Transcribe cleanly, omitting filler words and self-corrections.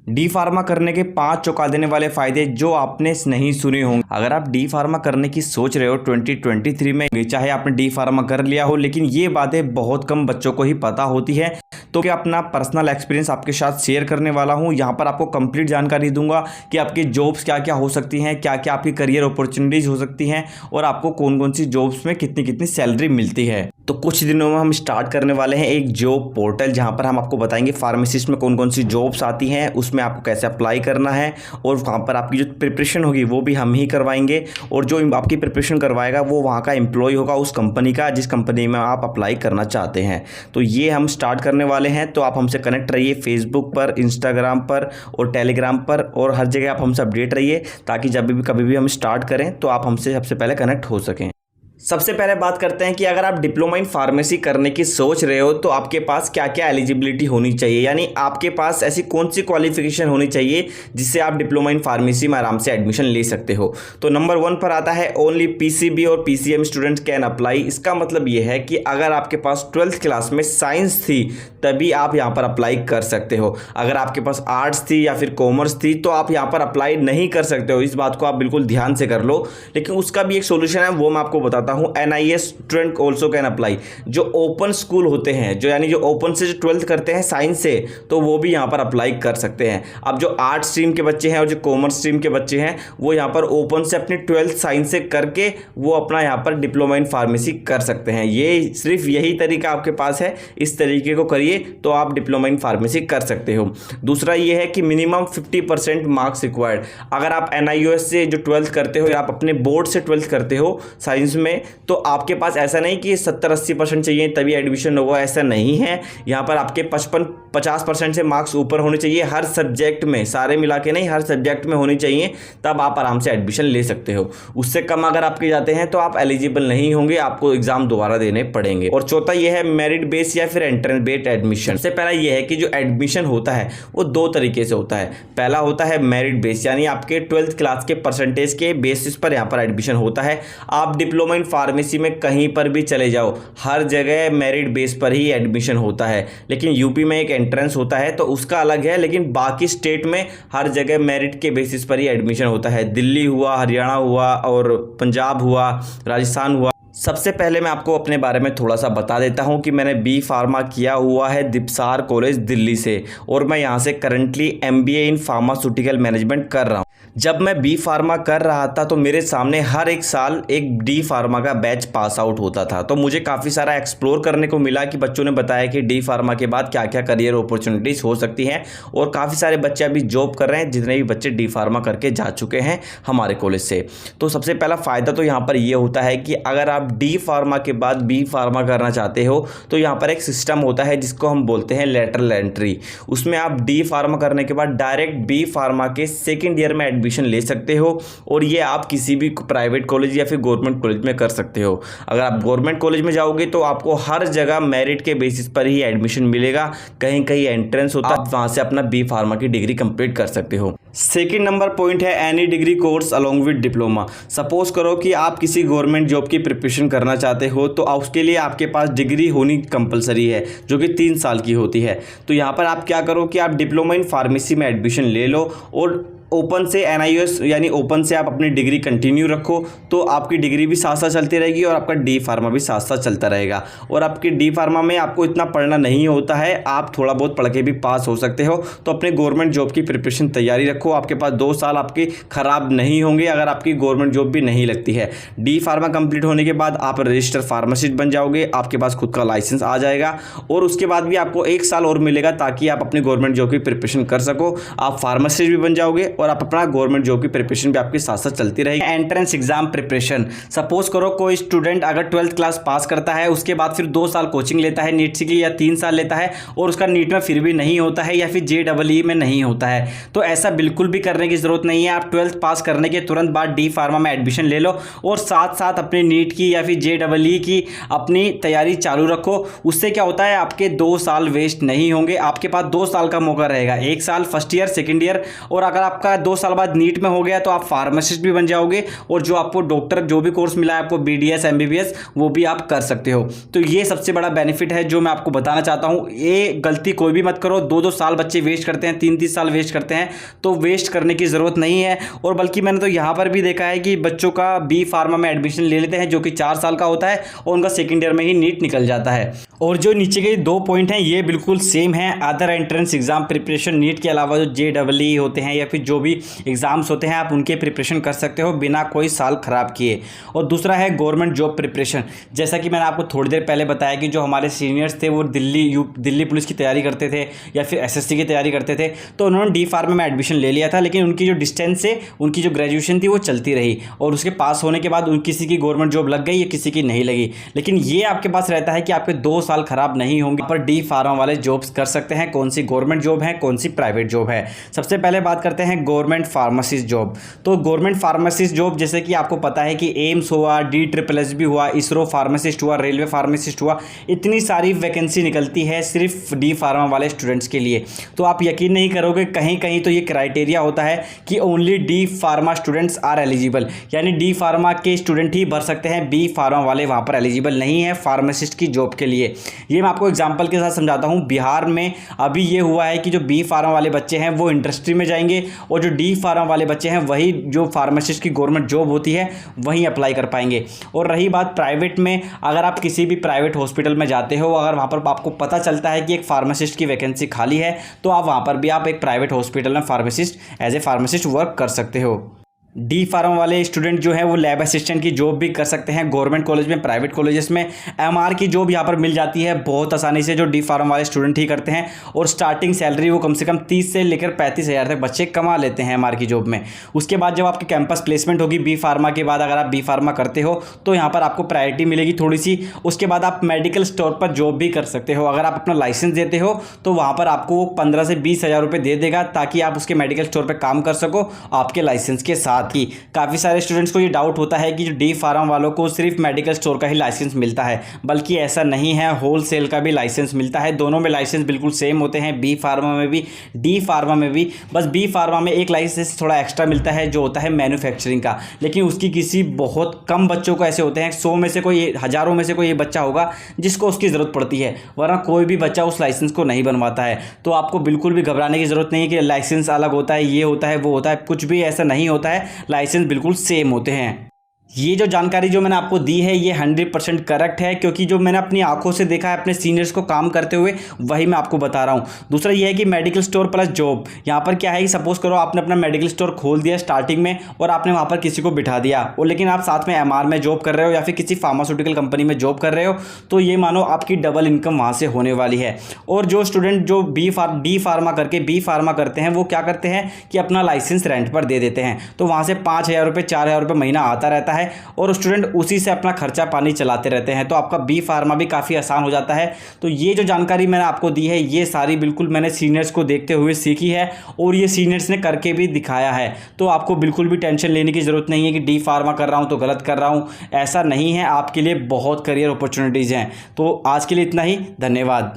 D pharma करने के 5 चौंका देने वाले फायदे जो आपने नहीं सुने होंगे। अगर आप डी फार्मा करने की सोच रहे हो 2023 में, चाहे आपने डी फार्मा कर लिया हो, लेकिन ये बातें बहुत कम बच्चों को ही पता होती है, तो क्या अपना पर्सनल एक्सपीरियंस आपके साथ शेयर करने वाला हूं। यहाँ पर आपको कंप्लीट जानकारी दूंगा कि आपकी जॉब्स क्या क्या हो सकती हैं, क्या क्या आपकी करियर अपॉर्चुनिटीज हो सकती हैं और आपको कौन कौन सी जॉब्स में कितनी कितनी सैलरी मिलती है। तो कुछ दिनों में हम स्टार्ट करने वाले हैं एक जॉब पोर्टल, जहां पर हम आपको बताएंगे फार्मासिस्ट में कौन कौन सी जॉब्स आती हैं, उसमें आपको कैसे अप्लाई करना है और वहां पर आपकी जो प्रिपरेशन होगी वो भी हम ही करवाएंगे। और जो आपकी प्रिपरेशन करवाएगा वो वहां का एम्प्लॉय होगा उस कंपनी का जिस कंपनी में आप अप्लाई करना चाहते हैं। तो ये हम स्टार्ट करने वाले हैं। तो आप हमसे कनेक्ट रहिए फेसबुक पर, इंस्टाग्राम पर और टेलीग्राम पर, और हर जगह आप हमसे अपडेट रहिए ताकि जब भी कभी भी हम स्टार्ट करें तो आप हमसे सबसे पहले कनेक्ट हो सकें। सबसे पहले बात करते हैं कि अगर आप डिप्लोमा इन फार्मेसी करने की सोच रहे हो तो आपके पास क्या क्या एलिजिबिलिटी होनी चाहिए, यानी आपके पास ऐसी कौन सी क्वालिफिकेशन होनी चाहिए जिससे आप डिप्लोमा इन फार्मेसी में आराम से एडमिशन ले सकते हो। तो नंबर 1 पर आता है ओनली पीसीबी और पीसीएम स्टूडेंट्स कैन अप्लाई। इसका मतलब ये है कि अगर आपके पास 12th क्लास में साइंस थी तभी आप यहाँ पर अप्लाई कर सकते हो। अगर आपके पास आर्ट्स थी या फिर कॉमर्स थी तो आप यहाँ पर अप्लाई नहीं कर सकते हो। इस बात को आप बिल्कुल ध्यान से कर लो। लेकिन उसका भी एक सोल्यूशन है, वो मैं आपको बताता हूँ। NIS student also can apply. जो ओपन स्कूल होते हैं, जो यानी जो ओपन से जो 12th करते हैं साइंस से, तो वो भी यहाँ पर अप्लाई कर सकते हैं। अब जो आर्ट्स स्ट्रीम के बच्चे हैं और जो कॉमर्स स्ट्रीम के बच्चे हैं वो यहाँ पर ओपन से अपनी 12th साइंस से करके वो अपना यहाँ पर डिप्लोमा इन फार्मेसी कर सकते हैं। ये सिर्फ यही तरीका आपके पास है, इस तरीके को करिए तो आप डिप्लोमा इन फार्मेसी कर सकते हो। दूसरा ये है कि मिनिमम 50% मार्क्स रिक्वायर्ड। अगर आप NIOS से जो 12th करते हो या आप अपने बोर्ड से 12th करते हो साइंस में, तो आपके पास ऐसा नहीं कि 70-80% चाहिए तभी एडमिशन होगा, ऐसा नहीं है। यहाँ पर आपके 55-50% से मार्क्स ऊपर होने चाहिए हर सब्जेक्ट में, सारे मिला के नहीं, हर सब्जेक्ट में होनी चाहिए, तब आप आराम से एडमिशन ले सकते हो। उससे कम अगर आपके जाते हैं तो आप एलिजिबल नहीं होंगे, आपको एग्जाम दोबारा देने पड़ेंगे। और चौथा यह है मेरिट बेस या फिर एंट्रेंस बेस्ड एडमिशन। सबसे पहला यह है कि जो एडमिशन होता है वो 2 तरीके से होता है। पहला होता है मेरिट बेस, यानी आपके 12th क्लास के परसेंटेज के बेसिस पर यहाँ पर एडमिशन होता है। आप डिप्लोमा इन फार्मेसी में कहीं पर भी चले जाओ, हर जगह मेरिट बेस पर ही एडमिशन होता है। लेकिन यूपी में एक एंट्रेंस होता है तो उसका अलग है, लेकिन बाकी स्टेट में हर जगह मेरिट के बेसिस पर ही एडमिशन होता है। दिल्ली हुआ, हरियाणा हुआ और पंजाब हुआ, राजस्थान हुआ। सबसे पहले मैं आपको अपने बारे में थोड़ा सा बता देता हूं कि मैंने बी फार्मा किया हुआ है दीपसार कॉलेज दिल्ली से, और मैं यहां से currently MBA in pharmaceutical management कर रहा हूं। जब मैं बी फार्मा कर रहा था तो मेरे सामने हर एक साल एक डी फार्मा का बैच पास आउट होता था, तो मुझे काफ़ी सारा एक्सप्लोर करने को मिला कि बच्चों ने बताया कि डी फार्मा के बाद क्या क्या करियर अपॉर्चुनिटीज़ हो सकती हैं, और काफ़ी सारे बच्चे अभी जॉब कर रहे हैं, जितने भी बच्चे डी फार्मा करके जा चुके हैं हमारे कॉलेज से। तो सबसे पहला फ़ायदा तो यहाँ पर यह होता है कि अगर आप डी फार्मा के बाद बी फार्मा करना चाहते हो तो यहाँ पर एक सिस्टम होता है जिसको हम बोलते हैं लेटरल एंट्री। उसमें आप डी फार्मा करने के बाद डायरेक्ट बी फार्मा के सेकेंड ईयर में एडमिशन ले सकते हो, और ये आप किसी भी प्राइवेट कॉलेज या फिर गवर्नमेंट कॉलेज में कर सकते हो। अगर आप गवर्नमेंट कॉलेज में जाओगे तो आपको हर जगह मेरिट के बेसिस पर ही एडमिशन मिलेगा, कहीं कहीं एंट्रेंस होता है, आप वहां से अपना बी फार्मा की डिग्री कंप्लीट कर सकते हो। सेकेंड नंबर पॉइंट है any degree course along with diploma. Suppose करो कि आप किसी गवर्नमेंट जॉब की प्रिपरेशन करना चाहते हो तो उसके लिए आपके पास डिग्री होनी कंपलसरी है, जो कि 3 साल की होती है। तो यहाँ पर आप क्या करो कि आप डिप्लोमा इन फार्मेसी में एडमिशन ले लो, और ओपन से NIOS यानी ओपन से आप अपनी डिग्री कंटिन्यू रखो, तो आपकी डिग्री भी साथ साथ चलती रहेगी और आपका डी फार्मा भी साथ साथ चलता रहेगा। और आपकी डी फार्मा में आपको इतना पढ़ना नहीं होता है, आप थोड़ा बहुत पढ़ के भी पास हो सकते हो। तो अपने गवर्नमेंट जॉब की प्रिपरेशन तैयारी रखो, आपके पास 2 साल आपके खराब नहीं होंगे अगर आपकी गवर्नमेंट जॉब भी नहीं लगती है। डी फार्मा कंप्लीट होने के बाद आप रजिस्टर फार्मासिस्ट बन जाओगे, आपके पास खुद का लाइसेंस आ जाएगा, और उसके बाद भी आपको 1 साल और मिलेगा ताकि आप अपनी गवर्नमेंट जॉब की प्रिपरेशन कर सको। आप फार्मासिस्ट भी बन जाओगे और आप अपना गवर्नमेंट जॉब की प्रिपरेशन भी आपके साथ साथ चलती रहेगी। एंट्रेंस एग्जाम प्रिपरेशन, सपोज करो कोई स्टूडेंट अगर 12th क्लास पास करता है, उसके बाद फिर 2 साल कोचिंग लेता है नीट के लिए, या 3 साल लेता है, और उसका नीट में फिर भी नहीं होता है या फिर JEE में नहीं होता है, तो ऐसा बिल्कुल भी करने की जरूरत नहीं है। आप 12th पास करने के तुरंत बाद डी फार्मा में एडमिशन ले लो और साथ साथ अपनी नीट की या फिर JEE की अपनी तैयारी चालू रखो। उससे क्या होता है, आपके 2 साल वेस्ट नहीं होंगे, आपके पास 2 साल का मौका रहेगा, 1 साल फर्स्ट ईयर सेकेंड ईयर, और अगर आप आपका 2 साल बाद नीट में हो गया तो आप फार्मासिस्ट भी बन जाओगे, और जो आपको डॉक्टर जो भी कोर्स मिला है आपको BDS MBBS वो भी आप कर सकते हो। तो ये सबसे बड़ा बेनिफिट है जो मैं आपको बताना चाहता हूँ। ये गलती कोई भी मत करो, 2-2 साल बच्चे वेस्ट करते हैं, 3-3 साल वेस्ट करते हैं, तो वेस्ट करने की ज़रूरत नहीं है। और बल्कि मैंने तो यहाँ पर भी देखा है कि बच्चों का B फार्मा में एडमिशन ले लेते हैं जो कि 4 साल का होता है, और उनका सेकेंड ईयर में ही नीट निकल जाता है। और जो नीचे के 2 पॉइंट हैं ये बिल्कुल सेम है। Other entrance exam preparation, NEET के अलावा जो JEE होते हैं या फिर जो भी एग्जाम्स होते हैं आप उनके प्रिपरेशन कर सकते हो बिना कोई साल खराब किए। और दूसरा है गवर्नमेंट जॉब प्रिपरेशन। जैसा कि मैंने आपको थोड़ी देर पहले बताया कि जो हमारे सीनियर्स थे वो दिल्ली पुलिस की तैयारी करते थे या फिर SSC की तैयारी करते थे, तो उन्होंने D फार्मा में एडमिशन ले लिया था, लेकिन उनकी जो डिस्टेंस से उनकी जो ग्रेजुएशन थी वो चलती रही, और उसके पास होने के बाद किसी की गवर्नमेंट जॉब लग गई या किसी की नहीं लगी। लेकिन ये आपके पास रहता है कि आपके 2 साल खराब नहीं होंगे, पर D फार्मा वाले जॉब्स कर सकते हैं। कौन सी गवर्नमेंट जॉब है, कौन सी प्राइवेट जॉब है। सबसे पहले बात करते हैं गवर्नमेंट फार्मासिस्ट जॉब। तो गवर्नमेंट फार्मासिस्ट जॉब जैसे कि आपको पता है कि एम्स हुआ, DSSS भी हुआ, इसरो फार्मासिस्ट हुआ, रेलवे फार्मासिस्ट हुआ, इतनी सारी वैकेंसी निकलती है सिर्फ D फार्मा वाले स्टूडेंट्स के लिए। तो आप यकीन नहीं करोगे, कहीं कहीं तो ये क्राइटेरिया होता है कि only D pharma students are eligible, यानी D फार्मा के स्टूडेंट ही भर सकते हैं, B फार्मा वाले वहाँ पर एलिजिबल नहीं है फार्मासिस्ट की जॉब के लिए। ये मैं आपको एग्जांपल के साथ समझाता हूँ। बिहार में अभी ये हुआ है कि जो B फार्मा वाले बच्चे हैं वो इंडस्ट्री में जाएंगे, और जो D फार्मा वाले बच्चे हैं वही जो फार्मासिस्ट की गवर्नमेंट जॉब होती है वहीं अप्लाई कर पाएंगे। और रही बात प्राइवेट में, अगर आप किसी भी प्राइवेट हॉस्पिटल में जाते हो, अगर वहाँ पर आपको पता चलता है कि एक फार्मासिस्ट की वैकेंसी खाली है, तो आप वहाँ पर भी आप एक प्राइवेट हॉस्पिटल में pharmacist as a pharmacist work कर सकते हो। D फार्मा वाले स्टूडेंट जो है वो लैब असिस्टेंट की जॉब भी कर सकते हैं गवर्नमेंट कॉलेज में, प्राइवेट कॉलेजेस में। MR की जॉब यहाँ पर मिल जाती है बहुत आसानी से, जो D फार्मा वाले स्टूडेंट ही करते हैं, और स्टार्टिंग सैलरी वो कम से कम 30 से लेकर 35 हज़ार तक बच्चे कमा लेते हैं MR की जॉब में। उसके बाद जब आपकी कैंपस प्लेसमेंट होगी B फार्मा के बाद, अगर आप B फार्मा करते हो तो यहाँ पर आपको प्रायोरिटी मिलेगी थोड़ी सी। उसके बाद आप मेडिकल स्टोर पर जॉब भी कर सकते हो। अगर आप अपना लाइसेंस देते हो तो वहाँ पर आपको 15 से 20 हज़ार रुपये दे देगा, ताकि आप उसके मेडिकल स्टोर पर काम कर सको आपके लाइसेंस के साथ ही। काफ़ी सारे स्टूडेंट्स को ये डाउट होता है कि जो D फार्मा वालों को सिर्फ मेडिकल स्टोर का ही लाइसेंस मिलता है, बल्कि ऐसा नहीं है, होलसेल का भी लाइसेंस मिलता है। दोनों में लाइसेंस बिल्कुल सेम होते हैं, B फार्मा में भी D फार्मा में भी। बस B फार्मा में एक लाइसेंस थोड़ा एक्स्ट्रा मिलता है जो होता है मैन्युफैक्चरिंग का, लेकिन उसकी किसी बहुत कम बच्चों को ऐसे होते हैं, 100 में से कोई, हज़ारों में से कोई ये बच्चा होगा जिसको उसकी ज़रूरत पड़ती है, वरना कोई भी बच्चा उस लाइसेंस को नहीं बनवाता है। तो आपको बिल्कुल भी घबराने की ज़रूरत नहीं है कि लाइसेंस अलग होता है, ये होता है, वो होता है, कुछ भी ऐसा नहीं होता है। लाइसेंस बिल्कुल सेम होते हैं। ये जो जानकारी जो मैंने आपको दी है ये 100% करेक्ट है, क्योंकि जो मैंने अपनी आंखों से देखा है अपने सीनियर्स को काम करते हुए, वही मैं आपको बता रहा हूँ। दूसरा ये है कि मेडिकल स्टोर प्लस जॉब, यहाँ पर क्या है कि सपोज करो आपने अपना मेडिकल स्टोर खोल दिया स्टार्टिंग में, और आपने वहाँ पर किसी को बिठा दिया, और लेकिन आप साथ में MR में जॉब कर रहे हो या फिर किसी फार्मास्यूटिकल कंपनी में जॉब कर रहे हो, तो ये मानो आपकी डबल इनकम वहाँ से होने वाली है। और जो स्टूडेंट जो D फार्मा करके B फार्मा करते हैं, वो क्या करते हैं कि अपना लाइसेंस रेंट पर दे देते हैं, तो वहाँ से 5,000 रुपये 4,000 रुपये महीना आता रहता है, और स्टूडेंट उसी से अपना खर्चा पानी चलाते रहते हैं। तो आपका B फार्मा भी काफ़ी आसान हो जाता है। तो ये जो जानकारी मैंने आपको दी है ये सारी बिल्कुल मैंने सीनियर्स को देखते हुए सीखी है, और ये सीनियर्स ने करके भी दिखाया है। तो आपको बिल्कुल भी टेंशन लेने की ज़रूरत नहीं है कि D फार्मा कर रहा हूँ तो गलत कर रहा हूँ, ऐसा नहीं है। आपके लिए बहुत करियर अपॉर्चुनिटीज़ हैं। तो आज के लिए इतना ही, धन्यवाद।